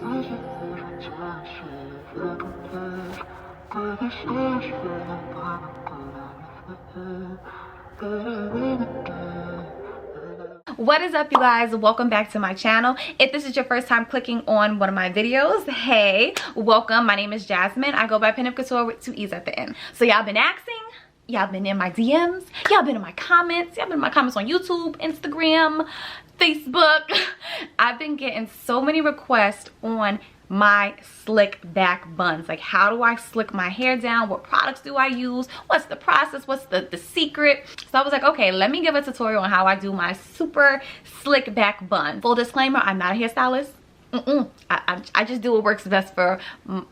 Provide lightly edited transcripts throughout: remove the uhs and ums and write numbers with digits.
What is up, you guys? Welcome back to my channel. If this is your first time clicking on one of my videos, hey, welcome. My name is Jasmine. I go by Pin Up Couture with 2 E's at the end. So y'all been asking, y'all been in my DMs, y'all been in my comments, y'all been in my comments on YouTube, Instagram, Facebook. I've been getting so many requests on my slick back buns. Like, how do I slick my hair down? What products do I use? What's the process? What's the secret? So I was like, okay, let me give a tutorial on how I do my super slick back bun. Full disclaimer, I'm not a hairstylist. I just do what works best for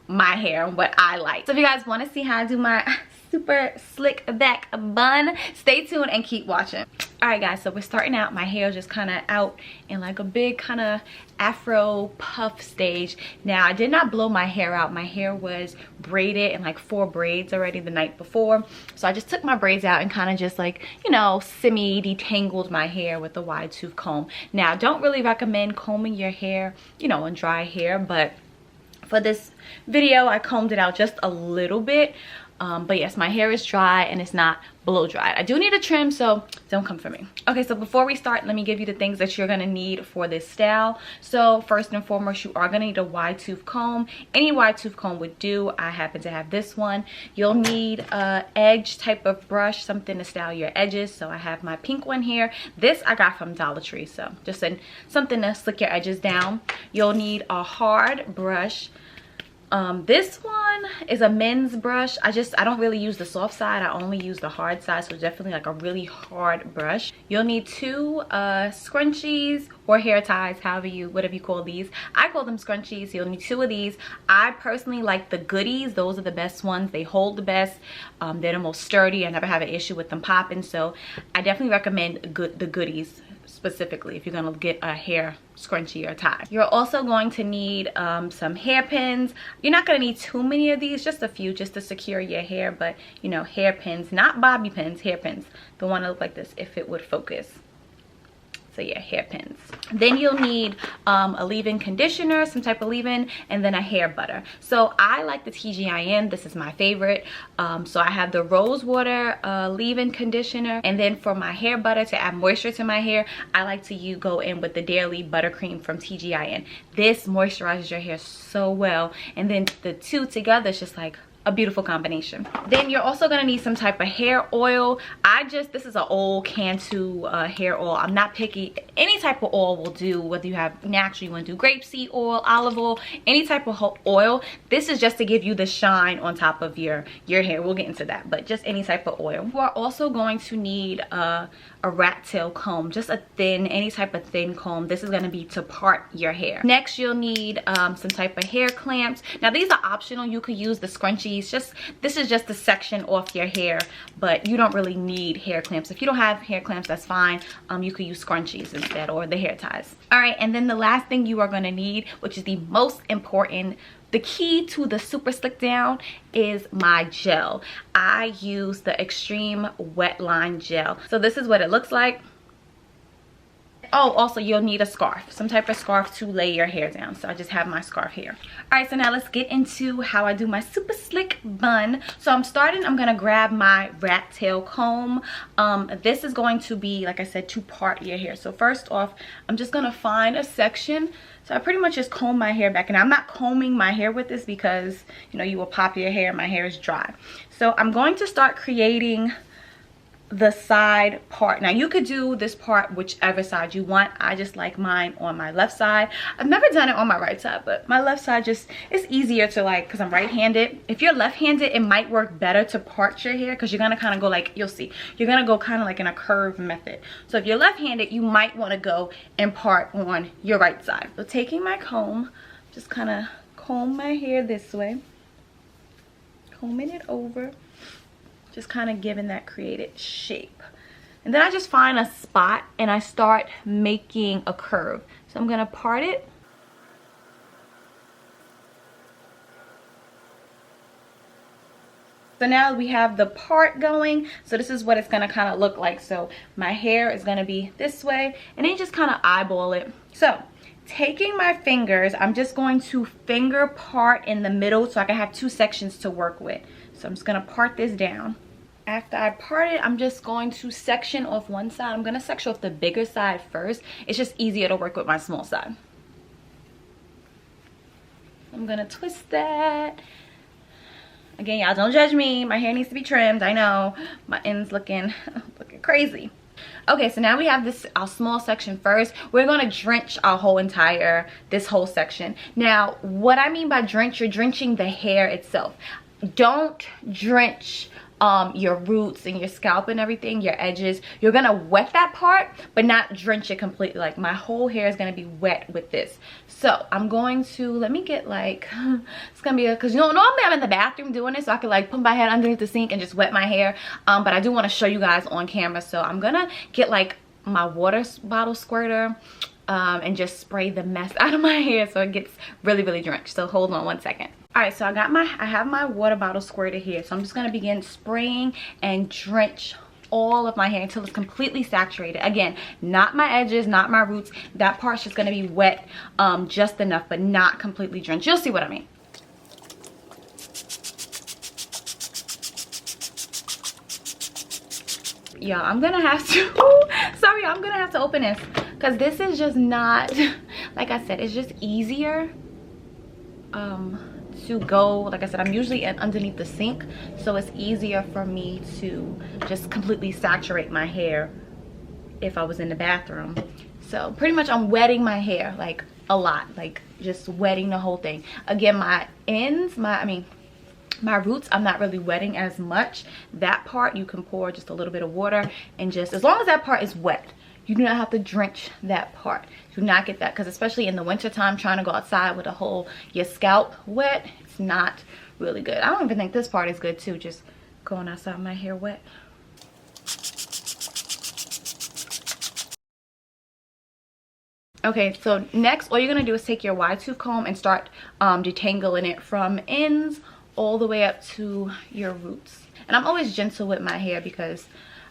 my hair and what I like. So if you guys want to see how I do my super slick back bun, stay tuned and keep watching. All right, guys, so we're starting out. My hair is just kind of out in like a big kind of afro puff stage. Now, I did not blow my hair out. My hair was braided in like 4 braids already the night before. So I just took my braids out and kind of just like, you know, semi-detangled my hair with a wide tooth comb. Now, I don't really recommend combing your hair, you know, on dry hair, but for this video, I combed it out just a little bit. But yes, my hair is dry and it's not blow dried. I do need a trim, so don't come for me. Okay, so before we start, let me give you the things that you're gonna need for this style. So first and foremost, you are gonna need a wide tooth comb. Any wide tooth comb would do. I happen to have this one. You'll need a edge type of brush, something to style your edges. So I have my pink one here. This I got from Dollar Tree, so just something to slick your edges down. You'll need a hard brush. This one is a men's brush. I don't really use the soft side. I only use the hard side, so definitely like a really hard brush. You'll need 2 scrunchies or hair ties, whatever you call these. I call them scrunchies. You'll need 2 of these. I personally like the goodies. Those are the best ones. They hold the best. They're the most sturdy. I never have an issue with them popping, so I definitely recommend the goodies specifically if you're gonna get a hair scrunchie or tie. You're also going to need some hairpins. You're not going to need too many of these, just a few, just to secure your hair, but you know, hairpins, not bobby pins, hairpins. The one that look like this if it would focus. So yeah, hairpins. Then you'll need a leave-in conditioner, some type of leave-in, and then a hair butter. So I like the TGIN. This is my favorite. So I have the rose water leave-in conditioner, and then for my hair butter to add moisture to my hair, I like to go in with the Daily Buttercream from TGIN. This moisturizes your hair so well, and then the two together is just like a beautiful combination. Then you're also gonna need some type of hair oil. This is an old Cantu hair oil. I'm not picky. Any type of oil will do, whether you have naturally, you wanna do grapeseed oil, olive oil, any type of oil. This is just to give you the shine on top of your hair. We'll get into that, but just any type of oil. You are also going to need a rat tail comb, just any type of thin comb. This is gonna be to part your hair. Next, you'll need some type of hair clamps. Now these are optional. You could use the scrunchies. This is just a section off your hair, but you don't really need hair clamps. If you don't have hair clamps, that's fine. You could use scrunchies instead, or the hair ties. All right, and then the last thing you are gonna need, which is the most important, the key to the super slick down, is my gel. I use the Extreme Wet Line Gel. So this is what it looks like. Oh, also you'll need a scarf, some type of scarf to lay your hair down. So I just have my scarf here. All right, so now let's get into how I do my super slick bun. So I'm gonna grab my rat tail comb. This is going to be, like I said, to part your hair. So first off, I'm just gonna find a section. So I pretty much just comb my hair back, and I'm not combing my hair with this because, you know, you will pop your hair. My hair is dry. So I'm going to start creating the side part. Now you could do this part whichever side you want. I just like mine on my left side. I've never done it on my right side, but my left side just is easier to, like, because I'm right-handed. If you're left-handed, it might work better to part your hair because you're gonna kind of go like, you'll see, you're gonna go kind of like in a curve method. So if you're left-handed, you might want to go and part on your right side. So taking my comb, just kind of comb my hair this way, combing it over, just kind of giving that created shape. And then I just find a spot and I start making a curve. So I'm gonna part it. So now we have the part going. So this is what it's gonna kind of look like. So my hair is gonna be this way, and then you just kind of eyeball it. So taking my fingers, I'm just going to finger part in the middle so I can have 2 sections to work with. So I'm just gonna part this down. After I part it, I'm just going to section off one side. I'm gonna section off the bigger side first. It's just easier to work with my small side. I'm gonna twist that. Again, y'all don't judge me. My hair needs to be trimmed. I know my ends looking crazy. Okay, so now we have this, our small section first. We're gonna drench our whole this whole section. Now, what I mean by drench, you're drenching the hair itself. Don't drench your roots and your scalp and everything, your edges. You're gonna wet that part, but not drench it completely. Like my whole hair is gonna be wet with this. So I'm going to, let me get like, it's gonna be because normally I'm in the bathroom doing this, so I could like put my head underneath the sink and just wet my hair. But I do want to show you guys on camera, so I'm gonna get like my water bottle squirter and just spray the mess out of my hair so it gets really drenched. So hold on one second. All right, so I have my water bottle squirter here, so I'm just gonna begin spraying and drench all of my hair until it's completely saturated. Again, not my edges, not my roots. That part's just gonna be wet just enough, but not completely drenched. You'll see what I mean. Yeah, I'm gonna have to sorry, I'm gonna have to open this because this is just not, like I said, it's just easier to go, like I said, I'm usually underneath the sink, so it's easier for me to just completely saturate my hair if I was in the bathroom. So pretty much I'm wetting my hair like a lot, like just wetting the whole thing. Again, my ends, my roots, I'm not really wetting as much. That part you can pour just a little bit of water and just, as long as that part is wet, you do not have to drench that part. Do not get that, because especially in the winter time, trying to go outside with your scalp wet, it's not really good. I don't even think this part is good too, just going outside with my hair wet. Okay, so next all you're gonna do is take your wide tooth comb and start detangling it from ends all the way up to your roots. And I'm always gentle with my hair because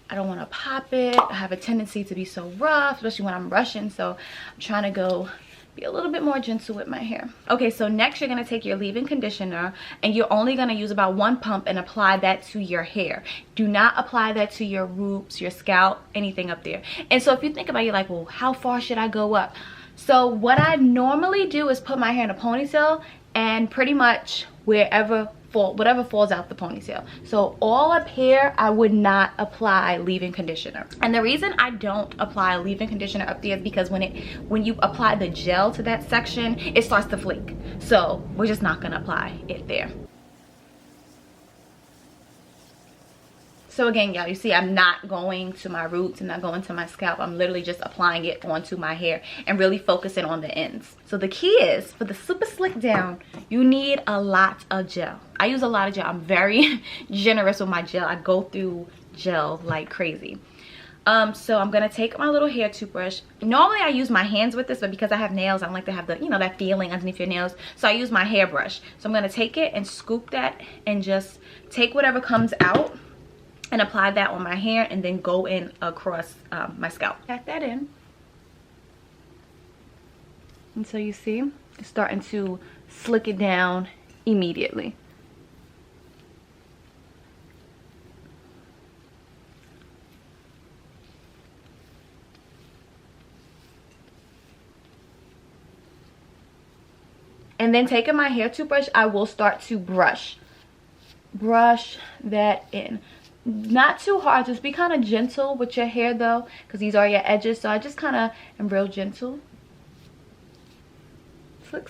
I don't want to pop it. I have a tendency to be so rough, especially when I'm rushing, so I'm trying to be a little bit more gentle with my hair. Okay, so next you're going to take your leave-in conditioner and you're only going to use about 1 pump and apply that to your hair. Do not apply that to your roots, your scalp, anything up there. And so if you think about it, you're like, well, how far should I go up? So what I normally do is put my hair in a ponytail and pretty much whatever falls out the ponytail. So all up here I would not apply leave-in conditioner, and the reason I don't apply leave-in conditioner up there is because when you apply the gel to that section, it starts to flake, so we're just not gonna apply it there. So again, y'all, you see I'm not going to my roots and not going to my scalp. I'm literally just applying it onto my hair and really focusing on the ends. So the key is, for the super slick down, you need a lot of gel. I use a lot of gel. I'm very generous with my gel. I go through gel like crazy. So I'm gonna take my little hair toothbrush. Normally I use my hands with this, but because I have nails, I don't like to have the, you know, that feeling underneath your nails. So I use my hairbrush. So I'm gonna take it and scoop that and just take whatever comes out and apply that on my hair and then go in across my scalp. Pack that in. And so you see, it's starting to slick it down immediately. And then taking my hair toothbrush, I will start to brush that in. Not too hard, just be kind of gentle with your hair though, because these are your edges, so I just kind of am real gentle. Slick.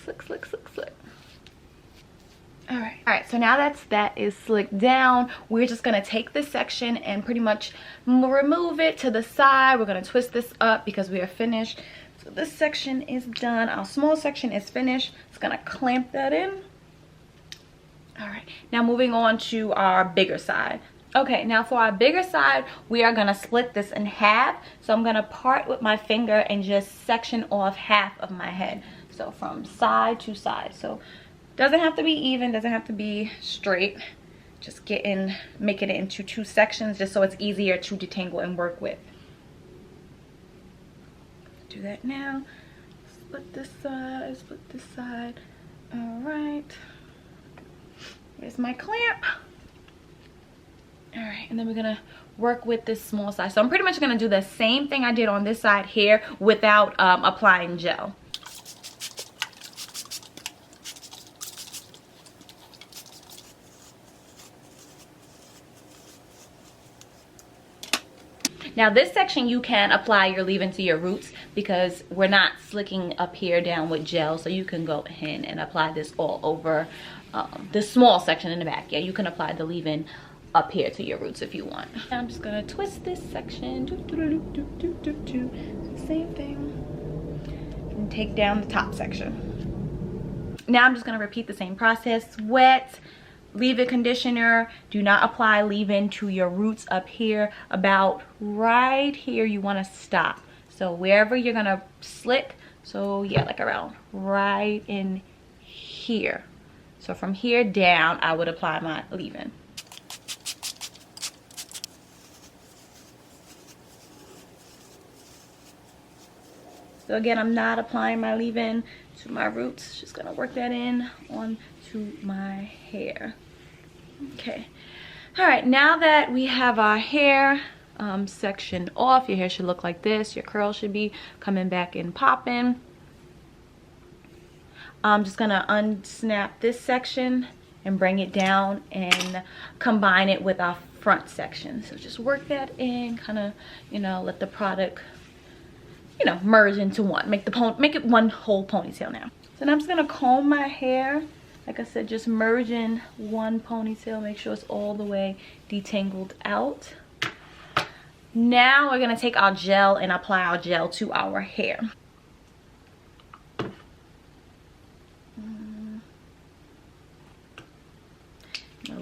All right, so now that is slicked down, we're just gonna take this section and pretty much remove it to the side. We're gonna twist this up because we are finished. So this section is done. Our small section is finished. It's gonna clamp that in. All right, now moving on to our bigger side. Okay, now for our bigger side, we are gonna split this in half. So I'm gonna part with my finger and just section off half of my head. So from side to side. So doesn't have to be even, doesn't have to be straight. Just making it into 2 sections just so it's easier to detangle and work with. Do that now. split this side, split this side. All right. Here's my clamp. All right, and then we're gonna work with this small side. So I'm pretty much gonna do the same thing I did on this side here without applying gel. Now this section you can apply your leave-in to your roots because we're not slicking up here down with gel, so you can go ahead and apply this all over this small section in the back. Yeah, you can apply the leave-in up here to your roots if you want. Now I'm just gonna twist this section, same thing, and take down the top section. Now I'm just gonna repeat the same process. Wet, leave-in conditioner. Do not apply leave-in to your roots up here. About right here you want to stop. So wherever you're gonna slick, so yeah, like around right in here. So from here down I would apply my leave-in. So again, I'm not applying my leave-in to my roots, just gonna work that in onto my hair. Okay, all right, now that we have our hair section off, your hair should look like this. Your curls should be coming back and popping. I'm just gonna unsnap this section and bring it down and combine it with our front section. So just work that in, kind of, you know, let the product, you know, merge into one. Make it one whole ponytail now. So now I'm just gonna comb my hair. Like I said, just merge in one ponytail. Make sure it's all the way detangled out. Now we're gonna take our gel and apply our gel to our hair.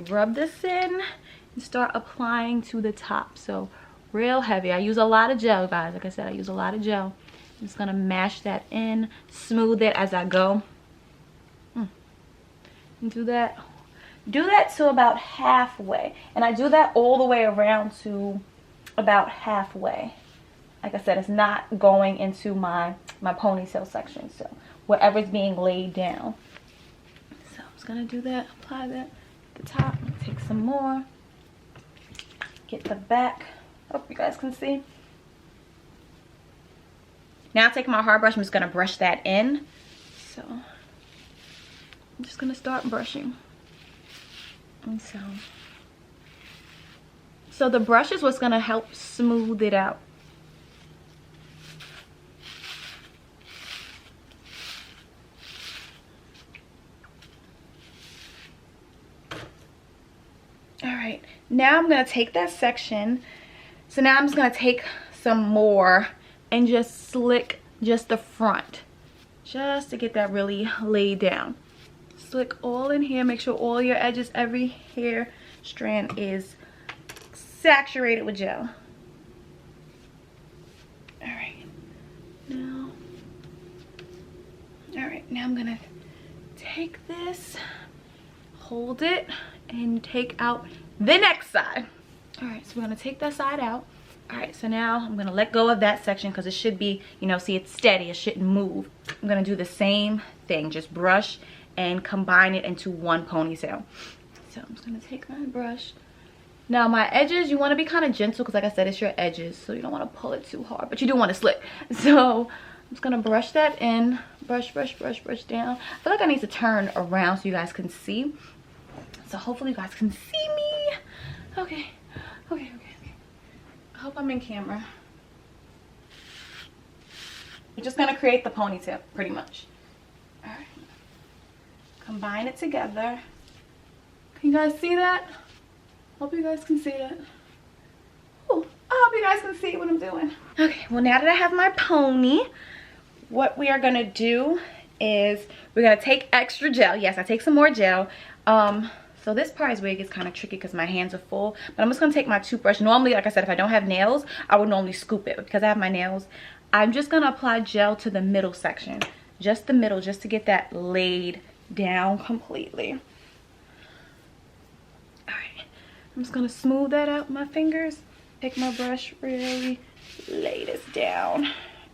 Rub this in and start applying to the top. So real heavy. I use a lot of gel, guys. Like I said, I use a lot of gel. I'm just gonna mash that in, smooth it as I go. And do that to about halfway, and I do that all the way around to about halfway. Like I said, it's not going into my ponytail section, so whatever's being laid down. So I'm just gonna do that, apply that at the top, take some more, get the back. Hope you guys can see. Now taking my hard brush, I'm just gonna brush that in. So I'm just gonna start brushing. And so the brush is what's gonna help smooth it out. All right, now I'm gonna take that section. So now I'm just gonna take some more and just slick just the front, just to get that really laid down. Slick all in here. Make sure all your edges, every hair strand is saturated with gel. All right, now I'm gonna take this, hold it, and take out the next side. All right, so we're gonna take that side out. All right, so now I'm gonna let go of that section because it should be, you know, see, it's steady, it shouldn't move. I'm gonna do the same thing, just brush and combine it into one ponytail. So I'm just gonna take my brush. Now my edges, you want to be kind of gentle because like I said, it's your edges, so you don't want to pull it too hard, but you do want to slick. So I'm just gonna brush that in, brush down. I feel like I need to turn around so you guys can see. So hopefully you guys can see me. Okay. I hope I'm in camera. We're just gonna create the ponytail pretty much. All right. Combine it together. Can you guys see that? Hope you guys can see it. Ooh, I hope you guys can see what I'm doing. Okay, well now that I have my pony, what we are gonna do is we're gonna take extra gel. Yes, I take some more gel. So this part is where it gets kind of tricky because my hands are full. But I'm just gonna take my toothbrush. Normally, like I said, if I don't have nails, I would normally scoop it. But because I have my nails, I'm just gonna apply gel to the middle section. Just the middle, just to get that laid down completely. All right, I'm just gonna smooth that out with my fingers. Take my brush, really lay this down.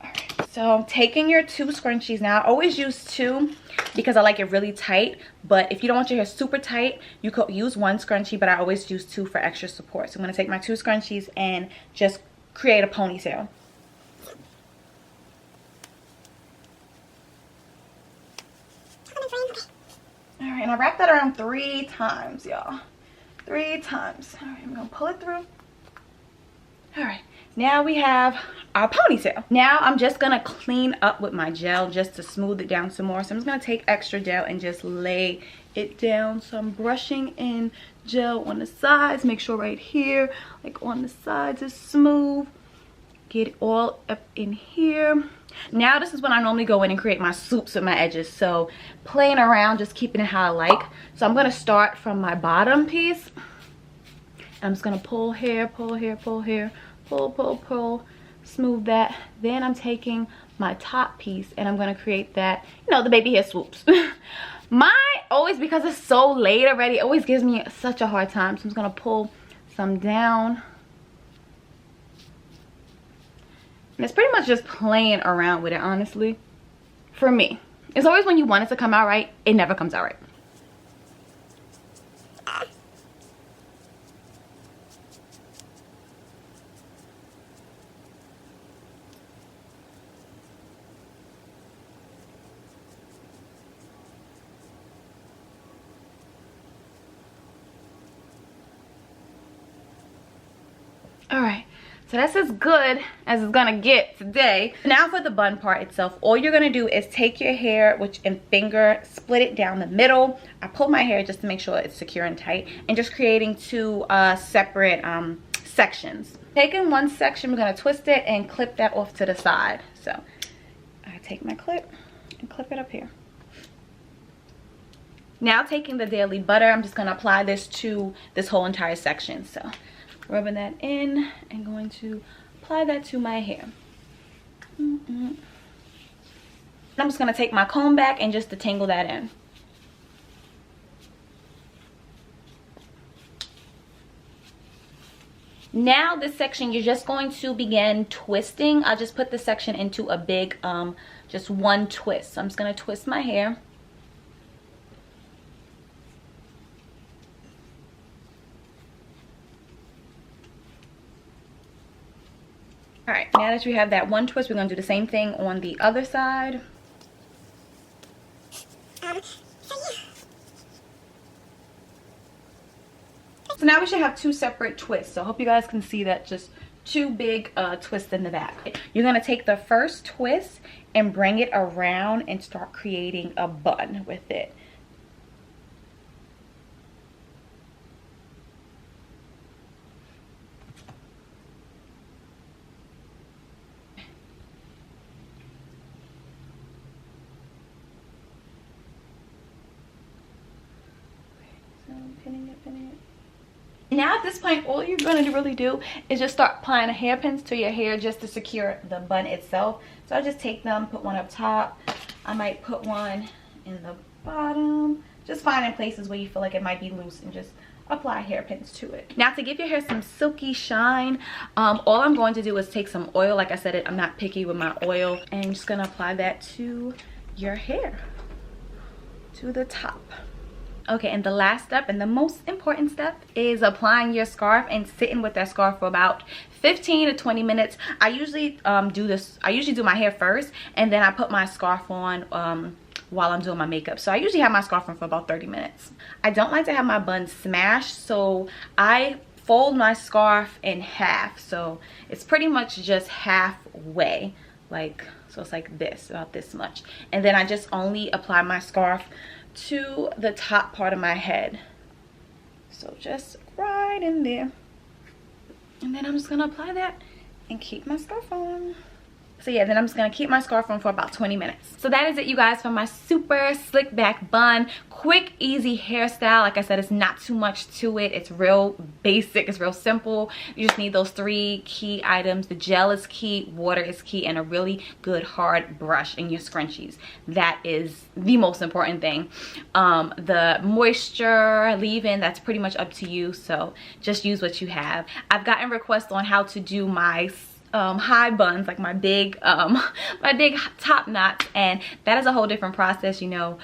All right. So taking your 2 scrunchies now, I always use 2 because I like it really tight, but if you don't want your hair super tight, you could use 1 scrunchie, but I always use 2 for extra support. So I'm going to take my 2 scrunchies and just create a ponytail. All right, and I wrap that around 3 times, y'all. 3 times. All right, I'm going to pull it through. All right, now we have our ponytail. Now I'm just gonna clean up with my gel just to smooth it down some more. So I'm just gonna take extra gel and just lay it down. So I'm brushing in gel on the sides, make sure right here, like on the sides, is smooth. Get it all up in here. Now this is when I normally go in and create my swoops with my edges. So playing around, just keeping it how I like. So I'm gonna start from my bottom piece. I'm just gonna pull hair, pull hair, pull hair, pull, pull, pull, smooth that. Then I'm taking my top piece and I'm gonna create that, you know, the baby hair swoops. Mine always, because it's so late already, always gives me such a hard time. So I'm just gonna pull some down. And it's pretty much just playing around with it, honestly. For me, it's always when you want it to come out right, it never comes out right. All right, so that's as good as it's gonna get today. Now for the bun part itself, all you're gonna do is take your hair and finger, split it down the middle. I pull my hair just to make sure it's secure and tight, and just creating 2 separate sections. Taking one section, we're gonna twist it and clip that off to the side. So I take my clip and clip it up here. Now taking the daily butter, I'm just gonna apply this to this whole entire section. So rubbing that in and going to apply that to my hair. I'm just going to take my comb back and just detangle that in. Now this section, you're just going to begin twisting. I'll just put this section into a big, just one twist. So I'm just going to twist my hair. All right, now that you have that one twist, we're gonna do the same thing on the other side. So now we should have 2 separate twists. So I hope you guys can see that, just 2 big twists in the back. You're gonna take the first twist and bring it around and start creating a bun with it. Pinning it. Now at this point, all you're going to really do is just start applying hairpins to your hair just to secure the bun itself. So I just take them, put one up top. I might put one in the bottom. Just finding places where you feel like it might be loose and just apply hairpins to it. Now to give your hair some silky shine, all I'm going to do is take some oil. Like I said, I'm not picky with my oil. And I'm just going to apply that to your hair, to the top. Okay, and the last step and the most important step is applying your scarf and sitting with that scarf for about 15 to 20 minutes. I usually do my hair first and then I put my scarf on while I'm doing my makeup. So I usually have my scarf on for about 30 minutes. I don't like to have my bun smashed, so I fold my scarf in half. So it's pretty much just halfway, like, so it's like this, about this much. And then I just only apply my scarf to the top part of my head, so just right in there, and then I'm just gonna apply that and keep my scarf on. So yeah, then I'm just gonna keep my scarf on for about 20 minutes. So that is it, you guys, for my super slick back bun. Quick, easy hairstyle. Like I said, it's not too much to it. It's real basic, it's real simple. You just need those 3 key items. The gel is key, water is key, and a really good hard brush in your scrunchies. That is the most important thing. The moisture leave-in, that's pretty much up to you, so just use what you have. I've gotten requests on how to do my high buns, like my big my big top knots, and that is a whole different process, you know.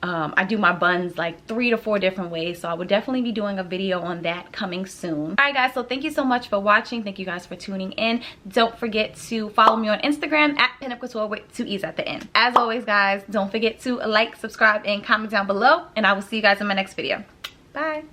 I do my buns like 3 to 4 different ways, so I will definitely be doing a video on that coming soon. All right guys, so thank you so much for watching. Thank you guys for tuning in. Don't forget to follow me on Instagram at Pinup Couture with 2 E's at the end. As always guys, don't forget to like, subscribe, and comment down below, and I will see you guys in my next video. Bye.